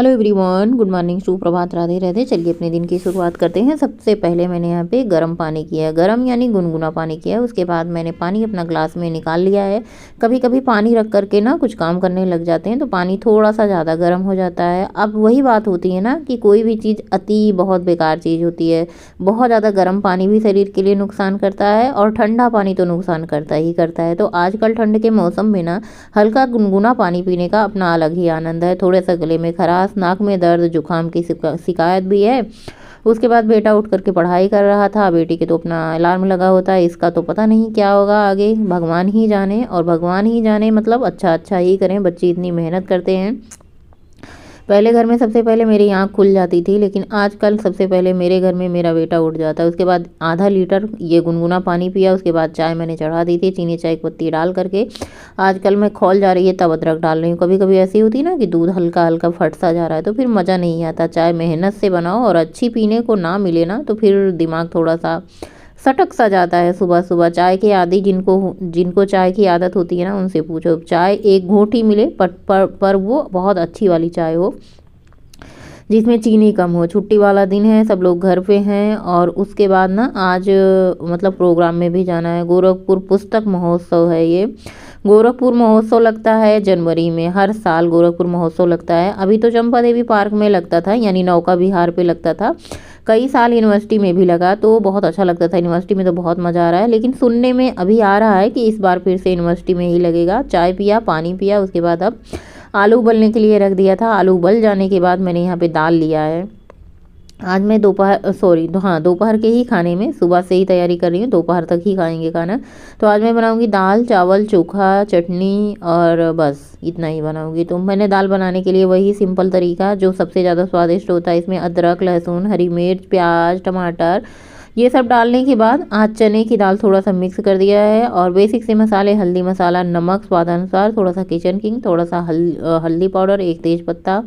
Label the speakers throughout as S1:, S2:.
S1: Hello everyone, good morning, सुप्रभात, राधे राधे। चलिए अपने दिन की शुरुआत करते हैं। सबसे पहले मैंने यहाँ पे गर्म पानी किया है, गर्म यानी गुनगुना पानी किया है। उसके बाद मैंने पानी अपना ग्लास में निकाल लिया है। कभी कभी पानी रख करके ना कुछ काम करने लग जाते हैं तो पानी थोड़ा सा ज़्यादा गर्म हो जाता है। अब वही बात होती है ना कि कोई भी चीज़ अति बहुत बेकार चीज़ होती है। बहुत ज़्यादा गर्म पानी भी शरीर के लिए नुकसान करता है और ठंडा पानी तो नुकसान करता ही करता है। तो आजकल ठंड के मौसम में ना हल्का गुनगुना पानी पीने का अपना अलग ही आनंद है। थोड़े सा गले में खराश, नाक में दर्द, जुकाम की शिकायत भी है। उसके बाद बेटा उठ करके पढ़ाई कर रहा था। बेटी के तो अपना अलार्म लगा होता है, इसका तो पता नहीं क्या होगा आगे, भगवान ही जाने। और भगवान ही जाने मतलब अच्छा अच्छा ही करें, बच्चे इतनी मेहनत करते हैं। पहले घर में सबसे पहले मेरी आँख खुल जाती थी, लेकिन आजकल सबसे पहले मेरे घर में मेरा बेटा उठ जाता है। उसके बाद आधा लीटर ये गुनगुना पानी पिया। उसके बाद चाय मैंने चढ़ा दी थी चीनी चाय की पत्ती डाल करके। आजकल मैं खौल जा रही है तब अदरक डाल रही हूँ। कभी कभी ऐसी होती है ना कि दूध हल्का हल्का फट सा जा रहा है तो फिर मज़ा नहीं आता। चाय मेहनत से बनाओ और अच्छी पीने को ना मिले ना तो फिर दिमाग थोड़ा सा सटक सा जाता है। सुबह सुबह चाय के आदी जिनको जिनको चाय की आदत होती है ना उनसे पूछो, चाय एक घूंट ही मिले पर वो बहुत अच्छी वाली चाय हो जिसमें चीनी कम हो। छुट्टी वाला दिन है, सब लोग घर पे हैं। और उसके बाद ना आज मतलब प्रोग्राम में भी जाना है। गोरखपुर पुस्तक महोत्सव है ये। गोरखपुर महोत्सव लगता है जनवरी में, हर साल गोरखपुर महोत्सव लगता है। अभी तो चंपा देवी पार्क में लगता था, यानी नौका विहार पे लगता था। कई साल यूनिवर्सिटी में भी लगा तो बहुत अच्छा लगता था। यूनिवर्सिटी में तो बहुत मज़ा आ रहा है, लेकिन सुनने में अभी आ रहा है कि इस बार फिर से यूनिवर्सिटी में ही लगेगा। चाय पिया, पानी पिया, उसके बाद अब आलू उबलने के लिए रख दिया था। आलू उबल जाने के बाद मैंने यहाँ पे दाल लिया है। आज मैं दोपहर के ही खाने में सुबह से ही तैयारी कर रही हूँ, दोपहर तक ही खाएंगे खाना। तो आज मैं बनाऊँगी दाल चावल चोखा चटनी और बस इतना ही बनाऊँगी। तो मैंने दाल बनाने के लिए वही सिंपल तरीका जो सबसे ज़्यादा स्वादिष्ट होता है। इसमें अदरक, लहसुन, हरी मिर्च, प्याज, टमाटर ये सब डालने के बाद आज चने की दाल थोड़ा सा मिक्स कर दिया है। और बेसिक से मसाले, हल्दी मसाला, नमक स्वादानुसार, थोड़ा सा किचन किंग, थोड़ा सा हल्दी पाउडर, एक तेज पत्ता,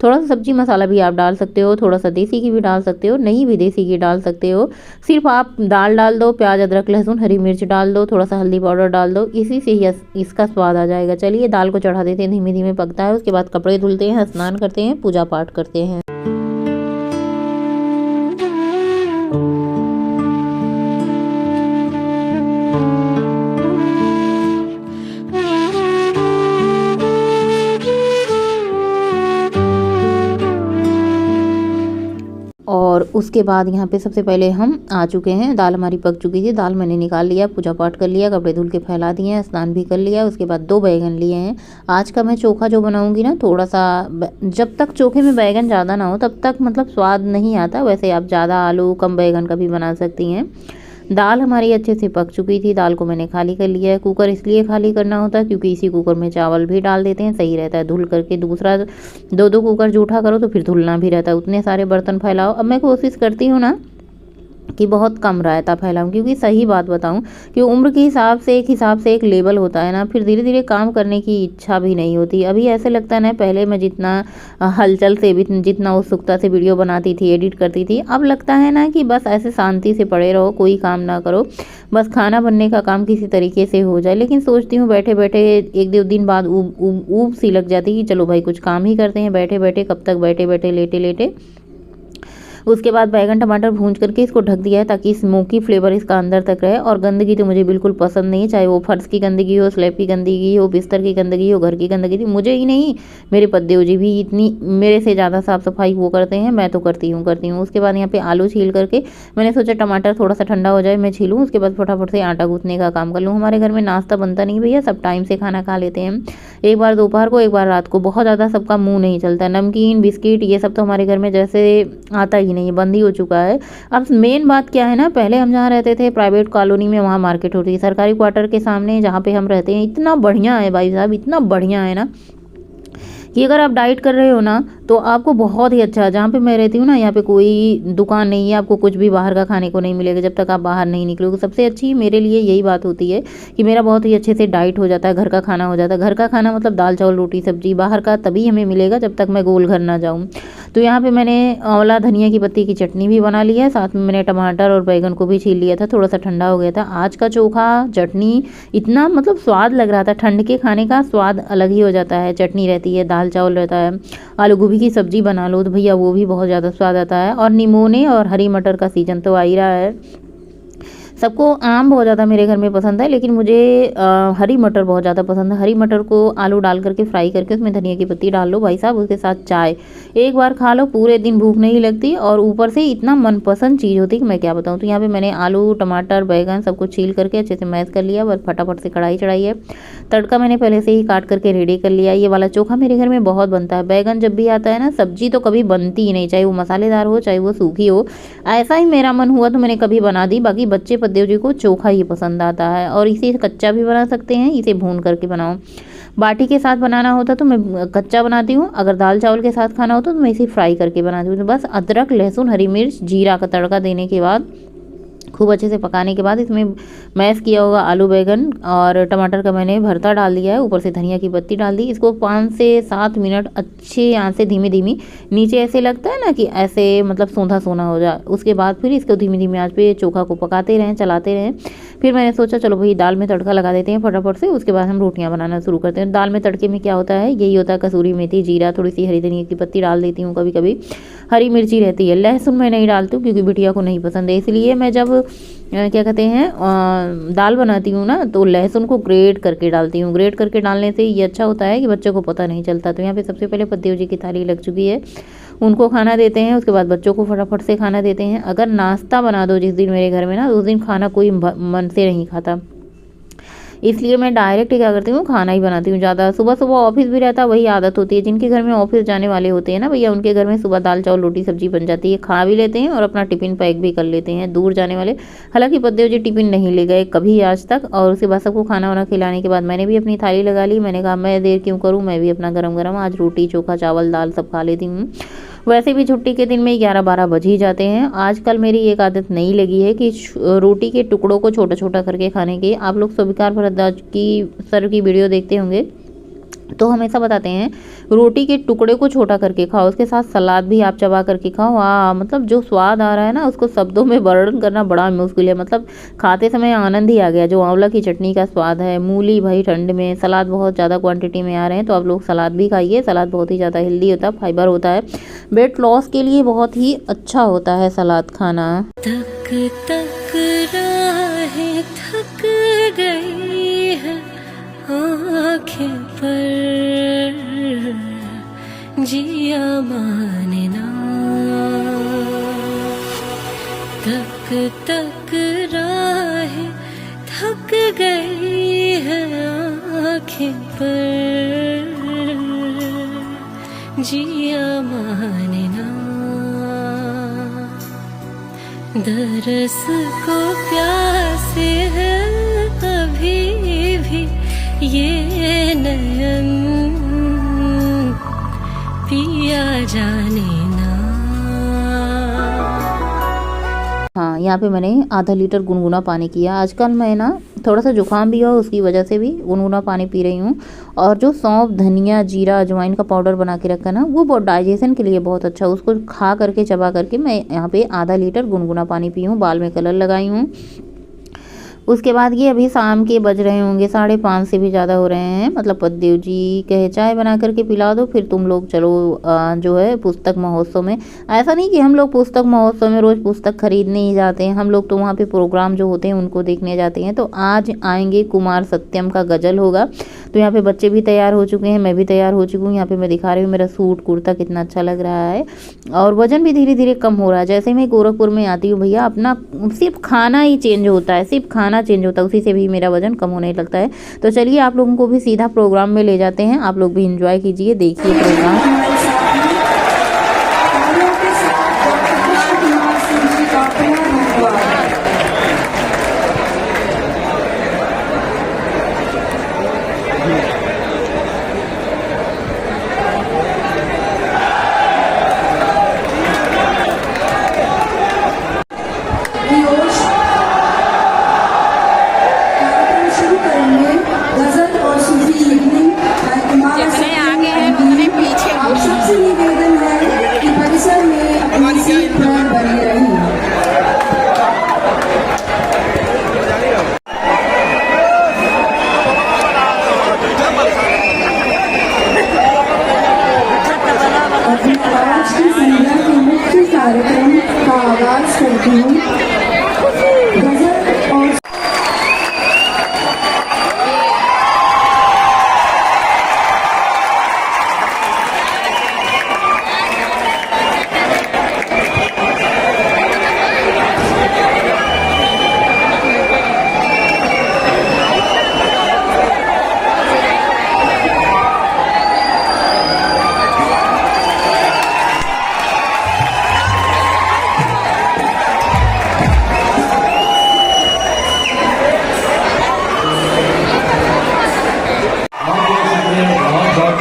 S1: थोड़ा सा सब्जी मसाला भी आप डाल सकते हो, थोड़ा सा देसी घी भी डाल सकते हो, नहीं भी देसी घी डाल सकते हो। सिर्फ आप दाल डाल दो, प्याज अदरक लहसुन हरी मिर्च डाल दो, थोड़ा सा हल्दी पाउडर डाल दो, इसी से ही इसका स्वाद आ जाएगा। चलिए दाल को चढ़ा देते हैं, धीमे धीमे पकता है। उसके बाद कपड़े धुलते हैं, स्नान करते हैं, पूजा पाठ करते हैं। और उसके बाद यहाँ पे सबसे पहले हम आ चुके हैं। दाल हमारी पक चुकी थी, दाल मैंने निकाल लिया, पूजा पाठ कर लिया, कपड़े धुल के फैला दिए हैं, स्नान भी कर लिया। उसके बाद 2 बैगन लिए हैं। आज का मैं चोखा जो बनाऊंगी ना, थोड़ा सा जब तक चोखे में बैगन ज़्यादा ना हो तब तक मतलब स्वाद नहीं आता। वैसे आप ज़्यादा आलू कम बैगन का भी बना सकती हैं। दाल हमारी अच्छे से पक चुकी थी, दाल को मैंने खाली कर लिया है। कुकर इसलिए खाली करना होता है क्योंकि इसी कुकर में चावल भी डाल देते हैं, सही रहता है धुल करके। दूसरा 2-2 कुकर जूठा करो तो फिर धुलना भी रहता है, उतने सारे बर्तन फैलाओ। अब मैं कोशिश करती हूँ ना कि बहुत कम रायता फैलाऊं, क्योंकि सही बात बताऊं कि उम्र के हिसाब से एक लेवल होता है ना, फिर धीरे धीरे काम करने की इच्छा भी नहीं होती। अभी ऐसे लगता है ना, पहले मैं जितना हलचल से जितना उत्सुकता से वीडियो बनाती थी, एडिट करती थी, अब लगता है ना कि बस ऐसे शांति से पड़े रहो, कोई काम ना करो, बस खाना बनने का काम किसी तरीके से हो जाए। लेकिन सोचती हूँ बैठे बैठे 1-2 दिन बाद ऊब सी लग जाती है कि चलो भाई कुछ काम ही करते हैं बैठे बैठे, कब तक बैठे बैठे लेटे लेटे। उसके बाद बैगन टमाटर भूंज करके इसको ढक दिया है ताकि स्मोकी फ्लेवर इसका अंदर तक रहे। और गंदगी तो मुझे बिल्कुल पसंद नहीं, चाहे वो फर्श की गंदगी हो, स्लैब की गंदगी हो, बिस्तर की गंदगी हो, घर की गंदगी थी, मुझे ही नहीं, मेरे पद्देव जी भी इतनी मेरे से ज़्यादा साफ़ सफाई वो करते हैं, मैं तो करती हूँ। उसके बाद यहाँ पे आलू छील करके मैंने सोचा टमाटर थोड़ा सा ठंडा हो जाए मैं छीलूँ, उसके बाद फटाफट से आटा गूँथने का काम कर लूँ। हमारे घर में नाश्ता बनता नहीं भैया, सब टाइम से खाना खा लेते हैं, एक बार दोपहर को एक बार रात को। बहुत ज़्यादा सबका मुँह नहीं चलता। नमकीन बिस्किट ये सब तो हमारे घर में जैसे आता ही नहीं, बंद ही हो चुका है। अब मेन बात क्या है ना, पहले हम जहाँ रहते थे प्राइवेट कॉलोनी में, वहाँ मार्केट होती थी। सरकारी क्वार्टर के सामने जहाँ पे हम रहते हैं इतना बढ़िया है भाई साहब, इतना बढ़िया है ना कि अगर आप डाइट कर रहे हो ना तो आपको बहुत ही अच्छा है। जहाँ पे मैं रहती हूँ ना, यहाँ पे कोई दुकान नहीं है, आपको कुछ भी बाहर का खाने को नहीं मिलेगा जब तक आप बाहर नहीं निकलोगे। सबसे अच्छी मेरे लिए यही बात होती है कि मेरा बहुत ही अच्छे से डाइट हो जाता है, घर का खाना हो जाता है। घर का खाना मतलब दाल चावल रोटी सब्जी, बाहर का तभी हमें मिलेगा जब तक मैं गोल घर ना जाऊँ। तो यहाँ पे मैंने आंवला धनिया की पत्ती की चटनी भी बना ली है, साथ में मैंने टमाटर और बैगन को भी छील लिया था, थोड़ा सा ठंडा हो गया था। आज का चोखा चटनी इतना मतलब स्वाद लग रहा था, ठंड के खाने का स्वाद अलग ही हो जाता है। चटनी रहती है, दाल चावल रहता है, आलू गोभी की सब्जी बना लो तो भैया वो भी बहुत ज़्यादा स्वाद आता है। और निमोने और हरी मटर का सीजन तो आ ही रहा है। सबको आम बहुत ज़्यादा मेरे घर में पसंद है, लेकिन मुझे हरी मटर बहुत ज़्यादा पसंद है। हरी मटर को आलू डाल करके फ्राई करके उसमें धनिया की पत्ती डाल लो भाई साहब, उसके साथ चाय, एक बार खा लो पूरे दिन भूख नहीं लगती, और ऊपर से इतना मनपसंद चीज़ होती है कि मैं क्या बताऊँ। तो यहाँ पे मैंने आलू टमाटर बैगन सबको छील करके अच्छे से मैश कर लिया, बस फटाफट से कढ़ाई चढ़ाई है। तड़का मैंने पहले से ही काट करके रेडी कर लिया। ये वाला चोखा मेरे घर में बहुत बनता है। बैगन जब भी आता है ना, सब्जी तो कभी बनती ही नहीं, चाहे वो मसालेदार हो चाहे वो सूखी हो। ऐसा ही मेरा मन हुआ तो मैंने कभी बना दी। बाकी बच्चे पद्देव जी को चोखा ही पसंद आता है, और इसे कच्चा भी बना सकते हैं, इसे भून करके बनाओ। बाटी के साथ बनाना होता तो मैं कच्चा बनाती हूँ, अगर दाल चावल के साथ खाना होता तो मैं इसे फ्राई करके बनाती हूँ। तो बस अदरक लहसुन हरी मिर्च जीरा का तड़का देने के बाद खूब अच्छे से पकाने के बाद इसमें मैश किया होगा आलू बैगन और टमाटर का मैंने भरता डाल दिया है, ऊपर से धनिया की पत्ती डाल दी। इसको 5 से 7 मिनट अच्छे आंच से धीमी धीमी, नीचे ऐसे लगता है ना कि ऐसे मतलब सोंधा सोना हो जाए, उसके बाद फिर इसको धीमी धीमी आंच पे चोखा को पकाते रहें, चलाते रहें। फिर मैंने सोचा चलो भाई दाल में तड़का लगा देते हैं फटाफट से, उसके बाद हम रोटियाँ बनाना शुरू करते हैं। दाल में तड़के में क्या होता है, यही होता है कसूरी मेथी जीरा, थोड़ी सी हरी धनिया की पत्ती डाल देती हूँ, कभी कभी हरी मिर्ची रहती है। लहसुन मैं नहीं डालती हूँ क्योंकि बिटिया को नहीं पसंद है, इसलिए मैं जब क्या कहते हैं दाल बनाती हूँ ना तो लहसुन को ग्रेट करके डालती हूँ। ग्रेट करके डालने से ये अच्छा होता है कि बच्चों को पता नहीं चलता। तो यहाँ पे सबसे पहले पद्देव जी की थाली लग चुकी है, उनको खाना देते हैं, उसके बाद बच्चों को फटाफट से खाना देते हैं। अगर नाश्ता बना दो जिस दिन मेरे घर में ना, उस दिन खाना कोई मन से नहीं खाता, इसलिए मैं डायरेक्ट क्या करती हूँ खाना ही बनाती हूँ ज़्यादा। सुबह सुबह ऑफिस भी रहता है, वही आदत होती है। जिनके घर में ऑफिस जाने वाले होते हैं ना भैया, उनके घर में सुबह दाल चावल रोटी सब्जी बन जाती है, खा भी लेते हैं और अपना टिफ़िन पैक भी कर लेते हैं दूर जाने वाले। हालांकि पद्देव जी टिफ़िन नहीं ले गए कभी आज तक, और उसके बाद सबको खाना वाना खिलाने के बाद मैंने भी अपनी थाली लगा ली। मैंने कहा मैं देर क्यों करूँ, मैं भी अपना गरम गरम आज रोटी चोखा चावल दाल सब खा लेती हूँ। वैसे भी छुट्टी के दिन में 11-12 बज ही जाते हैं। आजकल मेरी एक आदत नई लगी है कि रोटी के टुकड़ों को छोटा छोटा करके खाने की। आप लोग स्वीकार भारद्वाज की सर की वीडियो देखते होंगे तो हमेशा बताते हैं रोटी के टुकड़े को छोटा करके खाओ, उसके साथ सलाद भी आप चबा करके खाओ। मतलब जो स्वाद आ रहा है ना उसको शब्दों में वर्णन करना बड़ा मुश्किल है। मतलब खाते समय आनंद ही आ गया। जो आंवला की चटनी का स्वाद है, मूली भाई ठंड में, सलाद बहुत ज़्यादा क्वांटिटी में आ रहे हैं तो आप लोग सलाद भी खाइए। सलाद बहुत ही ज़्यादा हेल्दी होता है, फाइबर होता है, वेट लॉस के लिए बहुत ही अच्छा होता है सलाद खाना।
S2: तक तक राहें थक गई है आँखें पर जिया मानना, तक तक राहें थक गई है आँखें पर जिया मानना, दरस को प्यासे है अभी भी ये नयन पिया जाने ना।
S1: हाँ, यहाँ पे मैंने आधा लीटर गुनगुना पानी किया। आजकल मैं ना थोड़ा सा जुकाम भी हो, उसकी वजह से भी गुनगुना पानी पी रही हूँ। और जो सौंफ धनिया जीरा अजवाइन का पाउडर बना के रखा ना, वो बहुत डाइजेशन के लिए बहुत अच्छा, उसको खा करके चबा करके मैं यहाँ पे आधा लीटर गुनगुना पानी पी हूँ। बाल में कलर लगाई हूँ। उसके बाद ये अभी शाम के बज रहे होंगे 5:30 से भी ज़्यादा हो रहे हैं। मतलब पद्देव जी कहे चाय बना करके पिला दो, फिर तुम लोग चलो जो है पुस्तक महोत्सव में। ऐसा नहीं कि हम लोग पुस्तक महोत्सव में रोज़ पुस्तक खरीदने ही जाते हैं, हम लोग तो वहाँ पे प्रोग्राम जो होते हैं उनको देखने जाते हैं। तो आज आएंगे, कुमार सत्यम का गज़ल होगा। तो यहाँ पे बच्चे भी तैयार हो चुके हैं, मैं भी तैयार हो चुकी हूँ। यहाँ पे मैं दिखा रही हूँ मेरा सूट कुर्ता कितना अच्छा लग रहा है, और वज़न भी धीरे धीरे कम हो रहा है। जैसे मैं गोरखपुर में आती हूँ भैया, अपना सिर्फ खाना ही चेंज होता है, सिर्फ खाना चेंज होता है, उसी से भी मेरा वजन कम होने लगता है। तो चलिए आप लोगों को भी सीधा प्रोग्राम में ले जाते हैं, आप लोग भी एंजॉय कीजिए, देखिए प्रोग्राम।
S3: जितने आगे हैं उतने पीछे।
S2: सबसे निवेदन है कि
S3: कार्यक्रम का आगाज करती हूँ। गजल और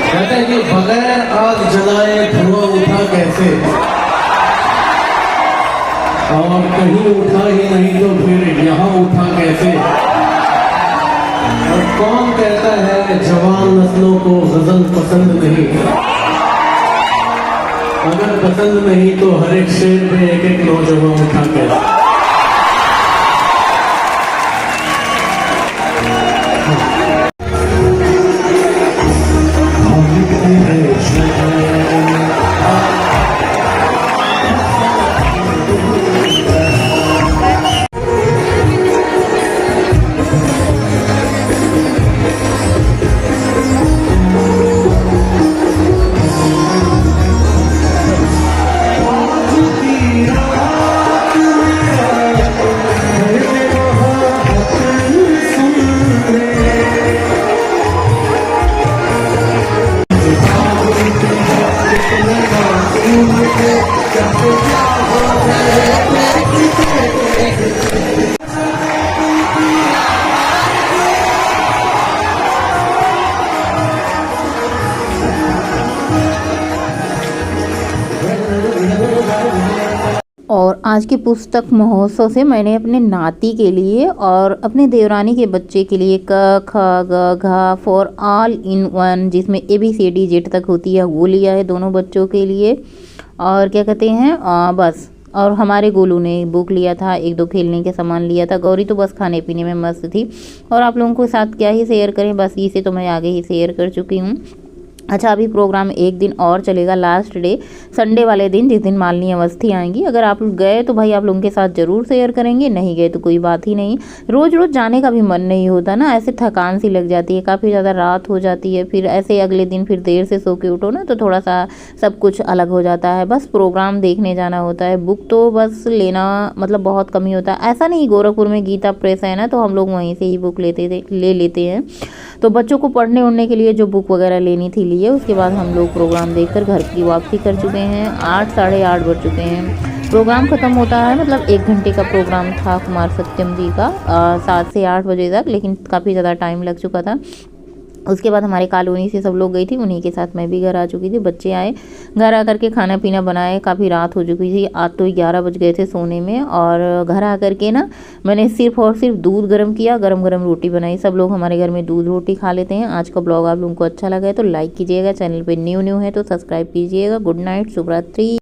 S4: कहते हैं कि बगैर आग जलाए धुआं उठा कैसे, और कहीं उठा ही नहीं तो फिर यहाँ उठा कैसे। और कौन कहता है जवान नस्लों को गजल पसंद नहीं, अगर पसंद नहीं तो हर एक शेर पे एक एक नौजवान उठा कैसे।
S1: और आज के पुस्तक महोत्सव से मैंने अपने नाती के लिए और अपने देवरानी के बच्चे के लिए क ख ग घ फॉर ऑल इन वन, जिसमें ABCD जेड तक होती है, वो लिया है दोनों बच्चों के लिए। और क्या कहते हैं बस। और हमारे गोलू ने बुक लिया था, एक दो खेलने के सामान लिया था। गौरी तो बस खाने पीने में मस्त थी। और आप लोगों के साथ क्या ही शेयर करें, बस इसे तो मैं आगे ही शेयर कर चुकी हूँ। अच्छा, अभी प्रोग्राम एक दिन और चलेगा, लास्ट डे संडे वाले दिन, जिस दिन मालिनी अवस्थी आएंगी। अगर आप लोग गए तो भाई आप लोगों के साथ ज़रूर शेयर करेंगे, नहीं गए तो कोई बात ही नहीं। रोज़ रोज़ जाने का भी मन नहीं होता ना, ऐसे थकान सी लग जाती है, काफ़ी ज़्यादा रात हो जाती है, फिर ऐसे अगले दिन फिर देर से सो के उठो ना तो थोड़ा सा सब कुछ अलग हो जाता है। बस प्रोग्राम देखने जाना होता है, बुक तो बस लेना मतलब बहुत कम ही होता है। ऐसा नहीं, गोरखपुर में गीता प्रेस है ना, तो हम लोग वहीं से ही बुक ले लेते हैं। तो बच्चों को पढ़ने उड़ने के लिए जो बुक वगैरह लेनी थी लिए। उसके बाद हम लोग प्रोग्राम देखकर घर की वापसी कर चुके हैं। 8 साढ़े 8 बज चुके हैं। प्रोग्राम ख़त्म होता है, मतलब 1 घंटे का प्रोग्राम था कुमार सत्यम जी का 7 से 8 बजे तक, लेकिन काफ़ी ज़्यादा टाइम लग चुका था। उसके बाद हमारे कॉलोनी से सब लोग गई थी, उन्हीं के साथ मैं भी घर आ चुकी थी। बच्चे आए, घर आकर के खाना पीना बनाए, काफ़ी रात हो चुकी थी, आज तो 11 बज गए थे सोने में। और घर आकर के ना मैंने सिर्फ और सिर्फ दूध गर्म किया, गरम गरम रोटी बनाई। सब लोग हमारे घर में दूध रोटी खा लेते हैं। आज का ब्लॉग आप लोगों को अच्छा लगा है तो लाइक कीजिएगा, चैनल पर न्यू है तो सब्सक्राइब कीजिएगा। गुड नाइट, शुभ रात्रि।